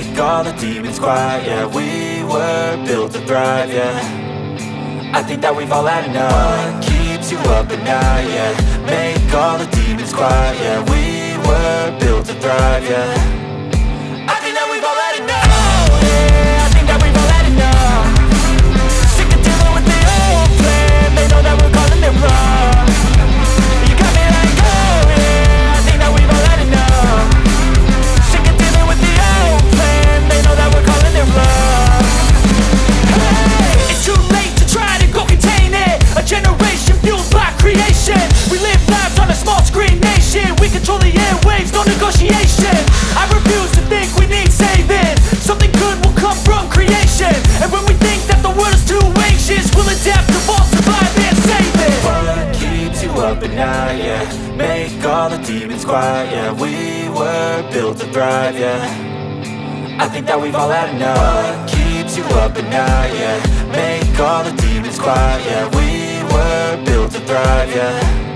make all the demons quiet. Yeah, we were built to thrive, yeah. I think that we've all had enough. What keeps you up at night, yeah. Make all the demons quiet, yeah. We were built to thrive, yeah. I think that we've all had enough. Oh yeah, I think that we've all had enough. Sick of dealing with the old plan. They know that we're calling it wrong. You got me like, oh yeah, I think that we've all had enough. Sick of dealing with the old plan. They know that we're calling it wrong. Hey, it's too late to try to go contain it. A generation fueled by creation. We live lives on a small screen nation. We control the airwaves, no negotiation. I refuse to think we need saving. Something good will come from creation. And when we think that the world is too anxious, we'll adapt, evolve, survive and save it. What keeps you up at night, yeah. Make all the demons quiet, yeah. We were built to thrive, yeah. I think that we've all had enough. What keeps you up at night, yeah. Make all the demons quiet, yeah. We were built to thrive, yeah.